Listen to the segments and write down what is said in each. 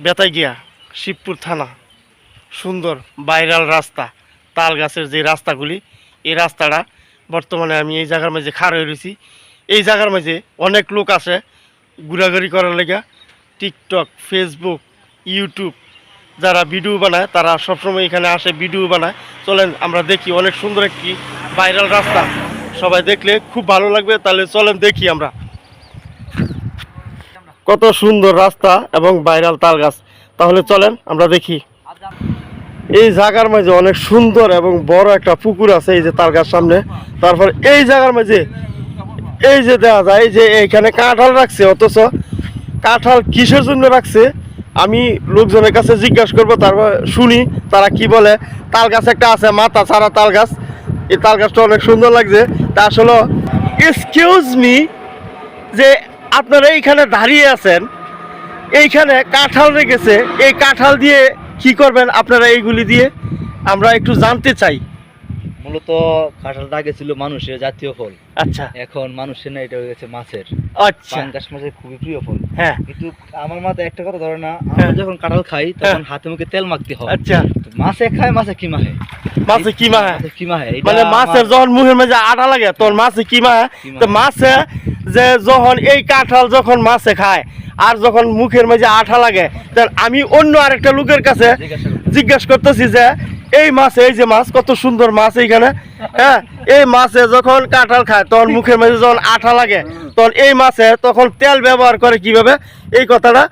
বেতাইগিয়া শিবপুর থানা সুন্দর ভাইরাল রাস্তা তাল গাছের যে রাস্তাগুলি এই রাস্তাটা বর্তমানে আমি এই জায়গার মাঝে খাড়া হয়ে রয়েছি। এই জায়গার মাঝে অনেক লোক আসে ঘোরাঘুরি করার লেগে, টিকটক, ফেসবুক, ইউটিউব যারা ভিডিও বানায় তারা সবসময় এখানে আসে ভিডিও বানায়। চলেন আমরা দেখি, অনেক সুন্দর একটি ভাইরাল রাস্তা, সবাই দেখলে খুব ভালো লাগবে। তাহলে চলেন দেখি আমরা কত সুন্দর রাস্তা এবং ভাইরাল তাল গাছ। তাহলে চলেন আমরা দেখি। এই জায়গার মাঝে অনেক সুন্দর এবং বড় একটা পুকুর আছে এই যে তাল গাছ সামনে। তারপর এই জায়গার মাঝে এই যে দেখা যায় যে এইখানে কাঁঠাল রাখছে, অথচ কাঁঠাল কিসের জন্য রাখছে আমি লোকজনের কাছে জিজ্ঞাসা করবো, তারপর শুনি তারা কি বলে। তাল গাছ একটা আছে মাথা ছাড়া তাল গাছ, এই তাল গাছটা অনেক সুন্দর লাগছে। তা আসলে এক্সকিউজ মি, যে আপনারা এইখানে দাঁড়িয়ে আছেন, এইখানে কাঁঠাল রেখেছে, এই কাঁঠাল দিয়ে কি করবেন আপনারা? এইগুলি দিয়ে আমরা একটু জানতে চাই। মূলত কাঁঠালটা আগে ছিল মানুষের জাতীয় ফল। আচ্ছা, এখন মানুষের না, এটা হয়ে গেছে মাছের। আচ্ছা, পাঙ্গাস মাছের খুবই প্রিয় ফল। হ্যাঁ, কিন্তু আমার মাথায় একটা কথা ধরে না, আমরা যখন কাঁঠাল খাই তখন হাতে মুখে তেল মাখতে হয়। আচ্ছা, মাছে খায়, মাছে কি মাহে, মাছে কি মাহে, কি মাহে, মানে মাছের যখন মুখের মাঝে আটা লাগে তখন মাছে কি মাহে। তো মাছে যে যখন এই কাঁঠাল যখন মাছে খায় আর যখন মুখের মাঝে আঠা লাগে, তখন আমি অন্য আরেকটা লোকের কাছে জিজ্ঞাসা করতেছি যে এই মাছ, এই যে মাছ, কত সুন্দর মাছ এইখানে, হ্যাঁ, এই মাছে যখন কাঁঠাল খায় তখন মুখের মাঝে যখন আঠা লাগে তখন এই মাছে তখন তেল ব্যবহার করে কিভাবে, এই কথাটা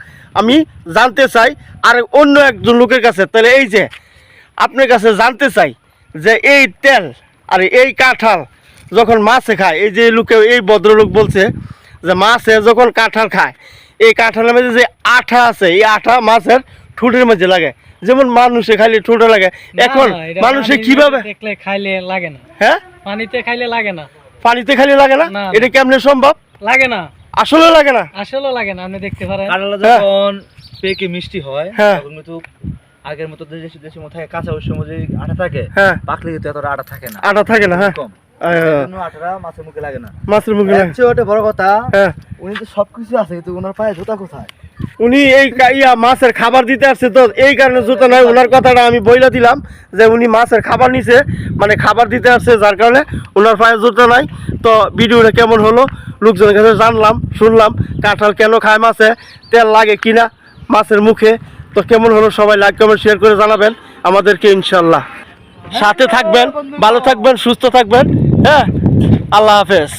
আমি জানতে চাই আর অন্য একজন লোকের কাছে। তাহলে এই যে আপনার কাছে জানতে চাই যে এই তেল আর এই কাঁঠাল যখন মাছে খায়, এই যে লোকে, এই ভদ্রলোক বলছে যে মাছে যখন কাঁঠাল খায়, এই কাঁঠালের মধ্যে যে আঠা আছে, এই আঠা মাছের ঠোঁটের মধ্যে লাগে, যেমন মানুষে খাইলে ঠোঁটে লাগে। এখন মানুষে কিভাবে খাইলে লাগে না? হ্যাঁ, পানিতে খাইলে লাগে না। পানিতে খাইলে লাগে না? এটা কেমনে সম্ভব? লাগে না, আসলে লাগে না, আসলে লাগে না। আপনি দেখতে পারেন কাঁঠাল যখন পেকে মিষ্টি হয় হ্যাঁ, তখন কিন্তু আগের মতো দেশের মতো থাকে, কাঁচা ওই সময় যে আটা থাকে, হ্যাঁ, পাকলে কিন্তু এতটা আটা থাকে না, আটা থাকে না, হ্যাঁ, কম। আটাটা মাছের মুখে লাগে না, মাছের মুখে লাগে। ওটা বড় কথা, হ্যাঁ, উনি তো সবকিছু আছে কিন্তু ওনার পায়ে জুতা কোথায়? উনি এই মাছের খাবার দিতে আসছে, তো এই কারণে জুতো নয়। ওনার কথাটা আমি বইলা দিলাম যে উনি মাছের খাবার নিছে, মানে খাবার দিতে আসছে, যার কারণে ওনার পায়ে জুতো নাই। তো ভিডিওটা কেমন হলো লোকজনের কাছে জানলাম, শুনলাম কাঁঠাল কেন খায় মাছে, তেল লাগে কিনা মাছের মুখে। তো কেমন হলো সবাই লাইক কমেন্ট শেয়ার করে জানাবেন আমাদেরকে, ইনশাল্লাহ। সাথে থাকবেন, ভালো থাকবেন, সুস্থ থাকবেন, হ্যাঁ, আল্লাহ হাফেজ।